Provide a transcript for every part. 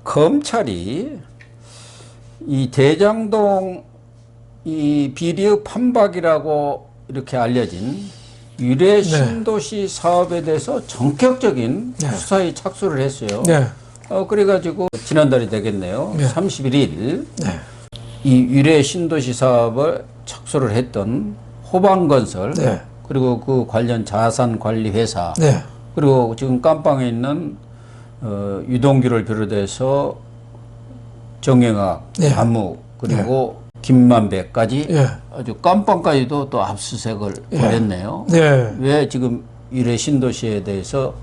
검찰이 이 대장동 이 비리의 판박이라고 이렇게 알려진 유래 신도시 사업에 대해서 전격적인 수사에 착수를 했어요. 그래가지고 지난달이 되겠네요. 31일 이 유래 신도시 사업을 착수를 했던 호방건설 그리고 그 관련 자산관리회사 그리고 지금 깜빵에 있는 유동규를 비롯해서 정영학, 남욱 그리고 김만배까지 아주 깜빵까지도 또 압수수색을 벌였네요. 왜 지금 유래 신도시에 대해서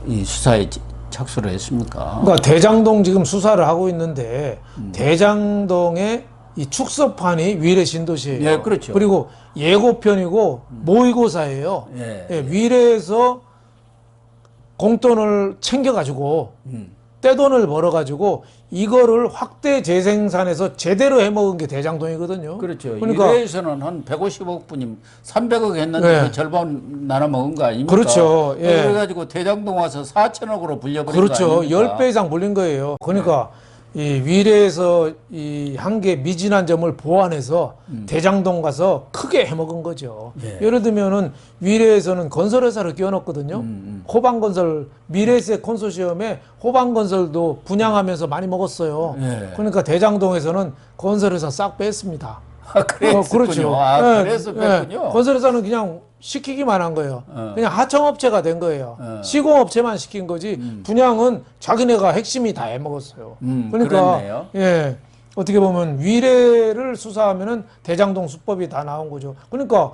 이 수사에 착수를 했습니까? 그러니까 대장동 지금 수사를 하고 있는데 대장동의 이 축소판이 위례 신도시예요. 그렇죠. 그리고 예고편이고 모의고사예요. 위례에서 공돈을 챙겨가지고 떼돈을 벌어가지고 이거를 확대 재생산해서 제대로 해먹은 게 대장동이거든요. 그렇죠. 그러니까 유래에서는 한 150억 분이 300억 했는데 그 절반 나눠 먹은 거 아닙니까? 그렇죠. 그래가지고 대장동 와서 4천억으로 불려버린 그렇죠. 거 아닙니까? 10배 이상 불린 거예요. 그러니까 이 위례에서 이 한 개 미진한 점을 보완해서 대장동 가서 크게 해먹은 거죠. 예를 들면은 위례에서는 건설회사를 끼워넣었거든요. 호방건설 미래세 컨소시엄에 호방건설도 분양하면서 많이 먹었어요. 그러니까 대장동에서는 건설회사 싹 뺐습니다. 그렇죠. 그래서 뺐군요. 건설회사는 그냥 시키기만 한 거예요. 그냥 하청업체가 된 거예요. 시공업체만 시킨 거지 분양은 자기네가 핵심이 다 해먹었어요. 그러니까 그렇네요. 어떻게 보면 위례를 수사하면은 대장동 수법이 다 나온 거죠. 그러니까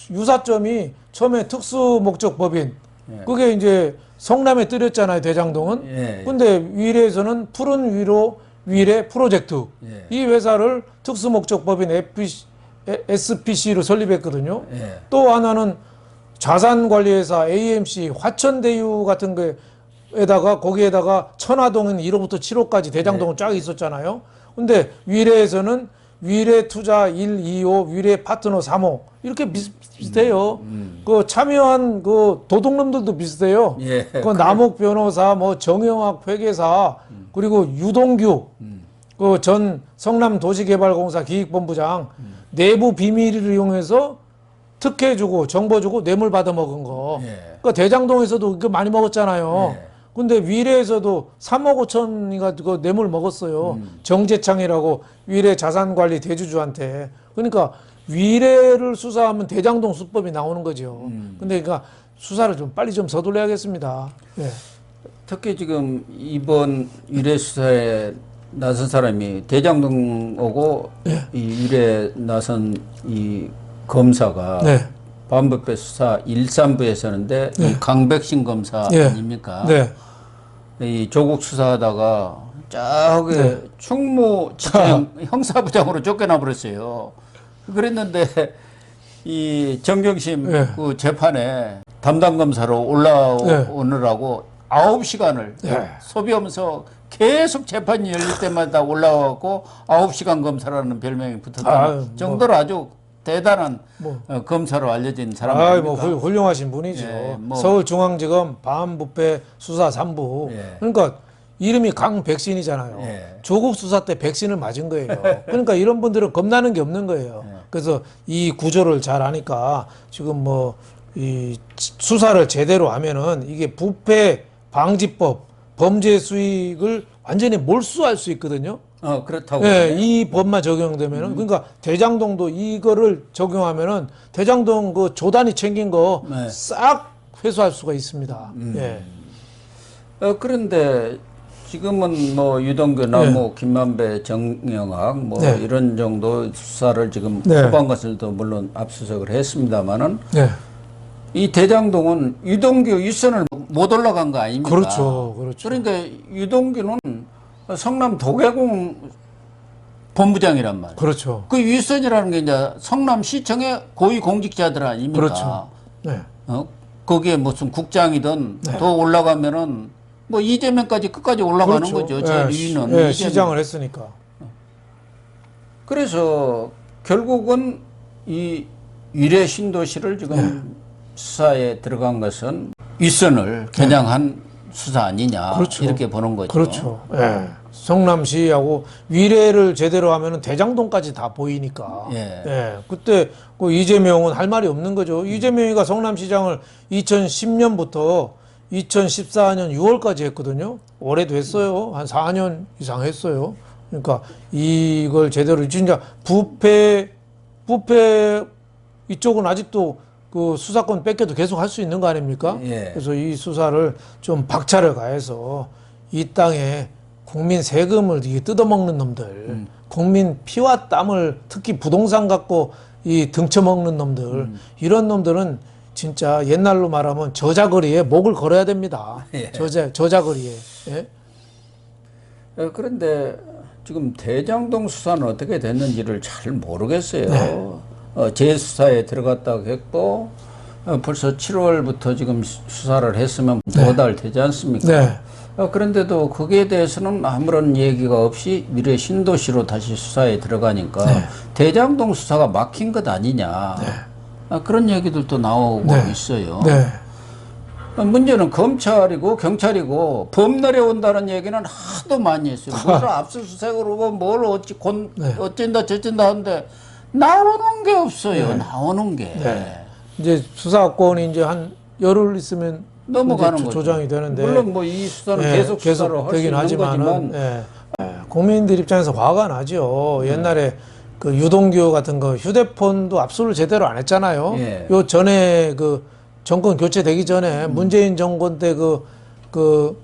유사점이 처음에 특수목적법인 그게 이제 성남에 뜨렸잖아요. 대장동은. 근데 위례에서는 푸른 위로 위례 프로젝트 이 회사를 특수목적법인 SPC로 설립했거든요. 또 하나는 자산관리회사 AMC 화천대유 같은 거에다가 거기에다가 천화동은 1호부터 7호까지 대장동은 쫙 있었잖아요. 근데 위례에서는 위례투자 1, 2호, 위례 파트너 3호 이렇게 비슷해요. 그 참여한 그 도둑놈들도 비슷해요. 그 남욱 변호사, 뭐 정영학 회계사 그리고 유동규 그 전 성남도시개발공사 기획본부장 내부 비밀을 이용해서 특혜주고 정보주고 뇌물 받아먹은 거. 그러니까 대장동에서도 그 많이 먹었잖아요. 근데 위례에서도 3억 5천이가 그 뇌물 먹었어요. 정재창이라고 위례 자산관리 대주주한테. 그러니까 위례를 수사하면 대장동 수법이 나오는 거죠. 근데 그러니까 수사를 좀 빨리 좀 서둘러야겠습니다. 특히 지금 이번 위례 수사에 나선 사람이 대장동 오고 이 위례 나선 이 검사가 반부패 수사 1~3부에서는데 이 강백신 검사 아닙니까? 이 조국 수사하다가 저기 충무지청 형사부장으로 쫓겨나 버렸어요. 그랬는데 이 정경심 그 재판에 담당 검사로 올라오느라고 9시간을 소비하면서 계속 재판이 열릴 때마다 올라와갖고 9시간 검사라는 별명이 붙었다는 정도로 아주 대단한 검사로 알려진 사람 아닙니까? 훌륭하신 분이죠. 서울중앙지검 반부패 수사 3부. 그러니까 이름이 강백신이잖아요. 조국 수사 때 백신을 맞은 거예요. 그러니까 이런 분들은 겁나는 게 없는 거예요. 그래서 이 구조를 잘 아니까 지금 뭐 이 수사를 제대로 하면은 이게 부패 방지법 범죄 수익을 완전히 몰수할 수 있거든요. 그렇다고. 이 법만 적용되면은 그러니까 대장동도 이거를 적용하면은 대장동 그 조단이 챙긴 거 싹 회수할 수가 있습니다. 그런데 지금은 뭐 유동규, 남욱, 김만배, 정영학 뭐 이런 정도 수사를 지금 호방건설도 물론 압수수색을 했습니다만은 이 대장동은 유동규 윗선을 못 올라간 거 아닙니까? 그렇죠. 그러니까 유동규는 성남 도계공 본부장이란 말이에요. 그렇죠. 그 윗선이라는 게 이제 성남시청의 고위공직자들 아닙니까? 그렇죠. 거기에 무슨 국장이든 더 올라가면은 뭐 이재명까지 끝까지 올라가는 거죠. 제 위는. 시장을 했으니까. 그래서 결국은 이 위례 신도시를 지금 수사에 들어간 것은 윗선을 겨냥한 수사 아니냐. 그렇죠. 이렇게 보는 거죠. 그렇죠. 예. 성남시하고 위례를 제대로 하면은 대장동까지 다 보이니까. 예. 예. 그때 그 이재명은 할 말이 없는 거죠. 이재명이가 성남시장을 2010년부터 2014년 6월까지 했거든요. 올해도 했어요. 한 4년 이상 했어요. 그러니까 이걸 제대로 진짜 부패 이쪽은 아직도 그 수사권 뺏겨도 계속 할 수 있는 거 아닙니까? 예. 그래서 이 수사를 좀 박차를 가해서 이 땅에 국민 세금을 이게 뜯어먹는 놈들, 국민 피와 땀을 특히 부동산 갖고 이 등쳐먹는 놈들, 이런 놈들은 진짜 옛날로 말하면 저자거리에 목을 걸어야 됩니다. 예. 저자거리에. 예? 그런데 지금 대장동 수사는 어떻게 됐는지를 잘 모르겠어요. 네. 재수사에 들어갔다고 했고 벌써 7월부터 지금 수사를 했으면 5달 되지 않습니까? 네. 그런데도 거기에 대해서는 아무런 얘기가 없이 미래 신도시로 다시 수사에 들어가니까 네. 대장동 수사가 막힌 것 아니냐. 그런 얘기들도 나오고 네. 있어요. 네. 문제는 검찰이고 경찰이고 범날에 온다는 얘기는 하도 많이 했어요. 무슨 압수수색으로 뭘 어쩐다 저쩐다 하는데 나오는 게 없어요. 네. 나오는 게. 네. 이제 수사권이 이제 한 열흘 있으면 넘어가는 이제 거죠. 조정이 되는데 물론 뭐 이 수사는 예, 계속 수사를 할 수 되긴 있는 하지만은 거지만 예, 예, 국민들 입장에서 화가 나죠. 옛날에 그 유동규 같은 거 휴대폰도 압수를 제대로 안 했잖아요. 예. 요 전에 그 정권 교체되기 전에 문재인 정권 때 그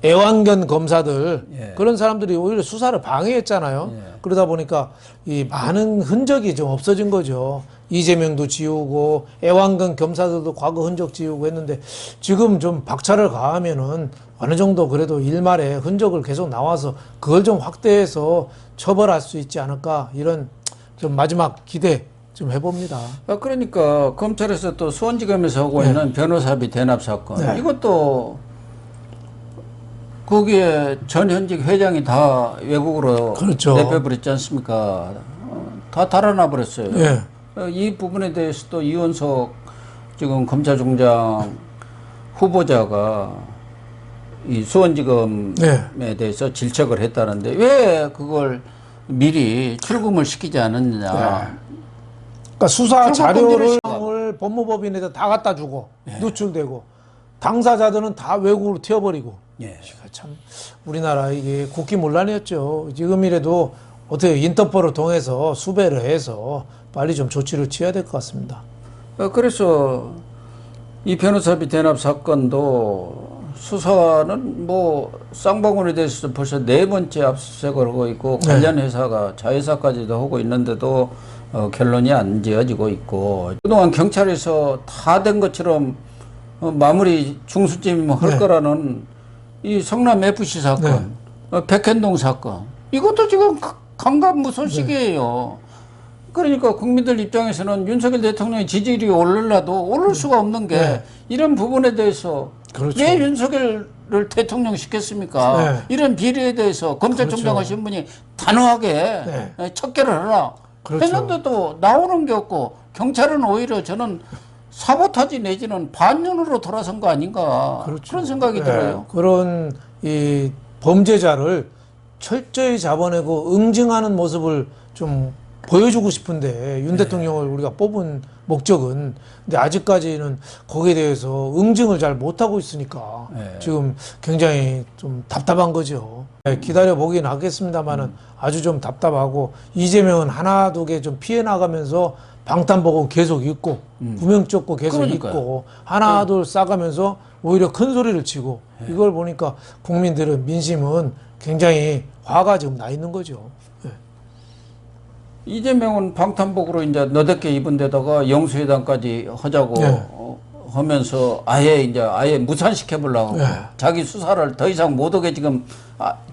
애완견 검사들 예. 그런 사람들이 오히려 수사를 방해했잖아요. 예. 그러다 보니까 이 많은 흔적이 좀 없어진 거죠. 이재명도 지우고 애완견 검사들도 과거 흔적 지우고 했는데 지금 좀 박차를 가하면은 어느 정도 그래도 일말의 흔적을 계속 나와서 그걸 좀 확대해서 처벌할 수 있지 않을까 이런 좀 마지막 기대 좀 해봅니다. 그러니까 검찰에서 또 수원지검에서 하고 있는 변호사비 대납 사건 네. 이것도 거기에 전 현직 회장이 다 외국으로 그렇죠. 내빼버렸지 않습니까? 다 달아나 버렸어요. 예. 이 부분에 대해서도 이원석 지금 검찰총장 후보자가 이 수원지검에 네. 대해서 질책을 했다는데 왜 그걸 미리 출금을 시키지 않았느냐. 그러니까 수사 출국금지를 자료를 법무법인에다 다 갖다 주고 노출되고 당사자들은 다 외국으로 튀어버리고 예. 참 우리나라 이게 국기문란이었죠. 지금이라도 어떻게 인터폴을 통해서 수배를 해서 빨리 좀 조치를 취해야 될 것 같습니다. 그래서 이 변호사비 대납 사건도 수사는 뭐 쌍방울에 대해서 벌써 4번째 압수수색을 하고 있고 관련 회사가 자회사까지도 하고 있는데도 결론이 안 지어지고 있고 그동안 경찰에서 다 된 것처럼 마무리 중수쯤 할 거라는 이 성남 FC 사건, 백현동 사건 이것도 지금 강간무소식이에요. 그러니까 국민들 입장에서는 윤석열 대통령의 지지율이 오르려도 오를 수가 없는 게 이런 부분에 대해서 그렇죠. 왜 윤석열을 대통령 시켰습니까? 이런 비리에 대해서 검찰총장 하신 분이 단호하게 척결을 하라. 그렇죠. 했는데도 나오는 게 없고 경찰은 오히려 저는 사보타지 내지는 반년으로 돌아선 거 아닌가 그런 생각이 들어요. 그런 이 범죄자를 철저히 잡아내고 응징하는 모습을 좀 보여주고 싶은데 윤 대통령을 우리가 뽑은 목적은 근데 아직까지는 거기에 대해서 응징을 잘 못하고 있으니까 지금 굉장히 좀 답답한 거죠. 기다려 보긴 하겠습니다만은 아주 좀 답답하고 이재명은 하나 두 개 좀 피해 나가면서 방탄복은 계속 있고 구명조끼 계속 그러니까요. 있고 하나 둘 싸가면서 오히려 큰 소리를 치고 이걸 보니까 국민들은 민심은 굉장히 화가 지금 나 있는 거죠. 이재명은 방탄복으로 이제 너댓게 입은 데다가 영수회담까지 하자고 하면서 아예 무산시켜보려고 자기 수사를 더 이상 못하게 지금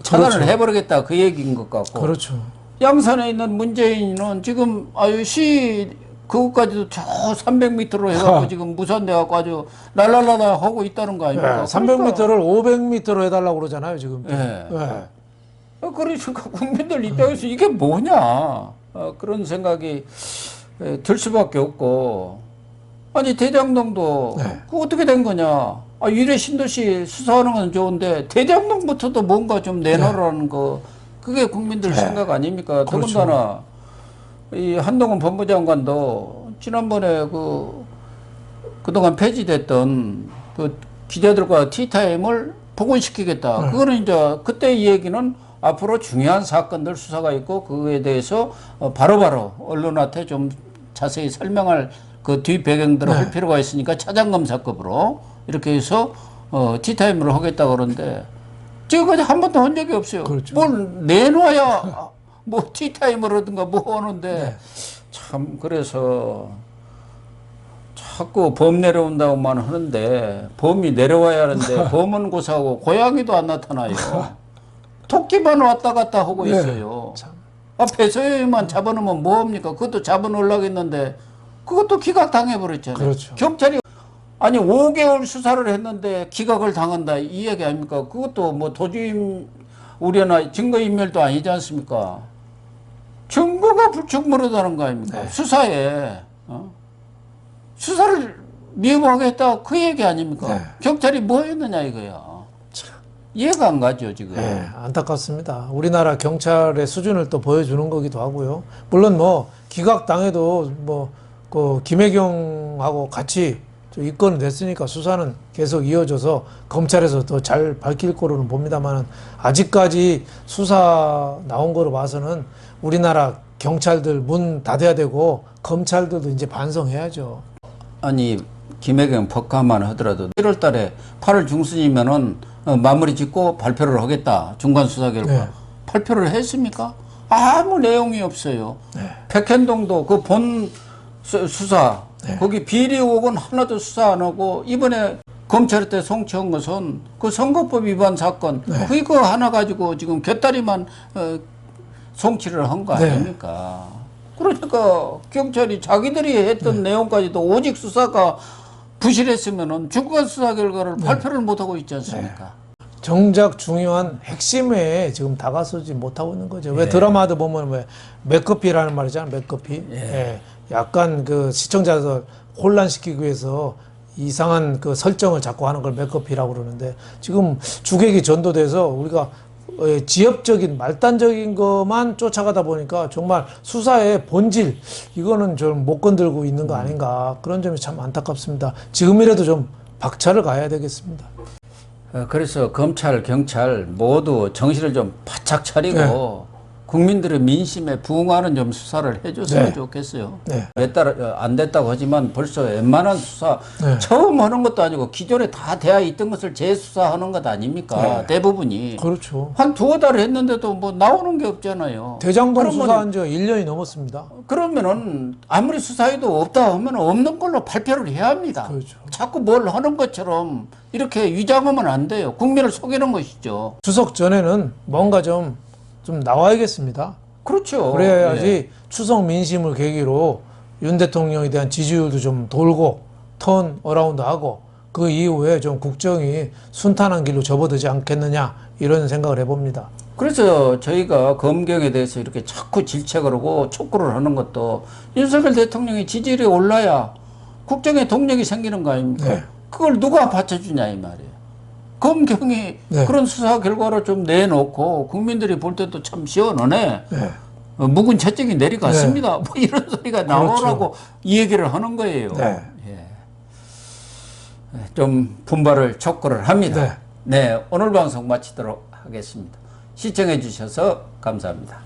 차단을 해버리겠다 그 얘기인 것 같고. 그렇죠. 양산에 있는 문재인은 지금 시 그것까지도 저 300m로 해갖고 지금 무산돼갖고 아주 랄랄랄라 하고 있다는 거 아닙니까? 300m를 500m로 해달라고 그러잖아요 지금. 그러니까 국민들 입장에서 이게 뭐냐 그런 생각이 들 수밖에 없고 아니 대장동도 그 어떻게 된 거냐 유래 신도시 수사하는 건 좋은데 대장동부터도 뭔가 좀 내놓으라는 거 그게 국민들 생각 아닙니까? 그렇죠. 더군다나 이 한동훈 법무장관도 지난번에 그동안 폐지됐던 그 기자들과 티타임을 복원시키겠다. 그거는 이제 그때 이 얘기는 앞으로 중요한 사건들 수사가 있고 그거에 대해서 바로바로 언론한테 좀 자세히 설명할 그 뒤 배경들을 할 필요가 있으니까 차장검사급으로 이렇게 해서 티타임을 하겠다 그러는데 지금까지 한 번도 한 적이 없어요. 그렇죠. 뭘 내놔야 뭐 티타임을 하든가 뭐 하는데 참 그래서 자꾸 범 내려온다고만 하는데 범이 내려와야 하는데 범은 고사하고 고양이도 안 나타나요. 토끼만 왔다 갔다 하고 있어요. 배서여만 잡아놓으면 뭐합니까? 그것도 잡아놓으려고 했는데 그것도 기각당해버렸잖아요. 그렇죠. 경찰이 아니 5개월 수사를 했는데 기각을 당한다 이 얘기 아닙니까? 그것도 뭐 도주임 우려나 증거인멸도 아니지 않습니까? 증거가 불충분하다는 거 아닙니까? 수사에 수사를 미흡하겠다 그 얘기 아닙니까? 경찰이 뭐 했느냐 이거야. 이해가 안 가죠 지금. 네, 안타깝습니다. 우리나라 경찰의 수준을 또 보여주는 거기도 하고요. 물론 뭐 기각당해도 그 김혜경하고 같이 입건이 됐으니까 수사는 계속 이어져서 검찰에서 더 잘 밝힐 거로는 봅니다만 아직까지 수사 나온 거로 봐서는 우리나라 경찰들 문 닫아야 되고 검찰들도 이제 반성해야죠. 아니 김혜경 법과만 하더라도 1월 달에 8월 중순이면은 마무리 짓고 발표를 하겠다. 중간 수사 결과. 발표를 했습니까? 아무 내용이 없어요. 백현동도 그 본 수사 거기 비리 의혹은 하나도 수사 안 하고 이번에 검찰한테 송치한 것은 그 선거법 위반 사건 그거 하나 가지고 지금 곁다리만 송치를 한 거 아닙니까? 그러니까 경찰이 자기들이 했던 내용까지도 오직 수사가 부실했으면은 중간 수사 결과를 발표를 못 하고 있지 않습니까? 정작 중요한 핵심에 지금 다가서지 못하고 있는 거죠. 왜 드라마도 보면 왜 맥커피라는 말이잖아요. 맥커피. 약간 그 시청자들 혼란시키기 위해서 이상한 그 설정을 자꾸 하는 걸 맥커피라고 그러는데 지금 주객이 전도돼서 우리가 지엽적인 말단적인 것만 쫓아가다 보니까 정말 수사의 본질 이거는 좀 못 건들고 있는 거 아닌가 그런 점이 참 안타깝습니다. 지금이라도 좀 박차를 가야 되겠습니다. 그래서 검찰, 경찰 모두 정신을 좀 바짝 차리고 국민들의 민심에 부응하는 좀 수사를 해줬으면 좋겠어요. 몇 달 안 됐다고 하지만 벌써 웬만한 수사 처음 하는 것도 아니고 기존에 다 되어 있던 것을 재수사하는 것 아닙니까? 대부분이. 그렇죠. 한 두어 달 했는데도 뭐 나오는 게 없잖아요. 대장동 수사한 지 1년이 넘었습니다. 그러면은 아무리 수사해도 없다 하면 없는 걸로 발표를 해야 합니다. 그렇죠. 자꾸 뭘 하는 것처럼 이렇게 위장하면 안 돼요. 국민을 속이는 것이죠. 추석 전에는 뭔가 좀 나와야겠습니다. 그렇죠. 그래야지 추석 민심을 계기로 윤 대통령에 대한 지지율도 좀 돌고 턴 어라운드 하고 그 이후에 좀 국정이 순탄한 길로 접어들지 않겠느냐 이런 생각을 해봅니다. 그래서 저희가 검경에 대해서 이렇게 자꾸 질책을 하고 촉구를 하는 것도 윤석열 대통령의 지지율이 올라야 국정에 동력이 생기는 거 아닙니까? 그걸 누가 받쳐주냐 이 말이에요. 검경이 그런 수사 결과를 좀 내놓고 국민들이 볼 때도 참 시원하네. 묵은 채찍이 내려갔습니다. 뭐 이런 소리가 나오라고 이 얘기를 하는 거예요. 좀 분발을 촉구를 합니다. 오늘 방송 마치도록 하겠습니다. 시청해 주셔서 감사합니다.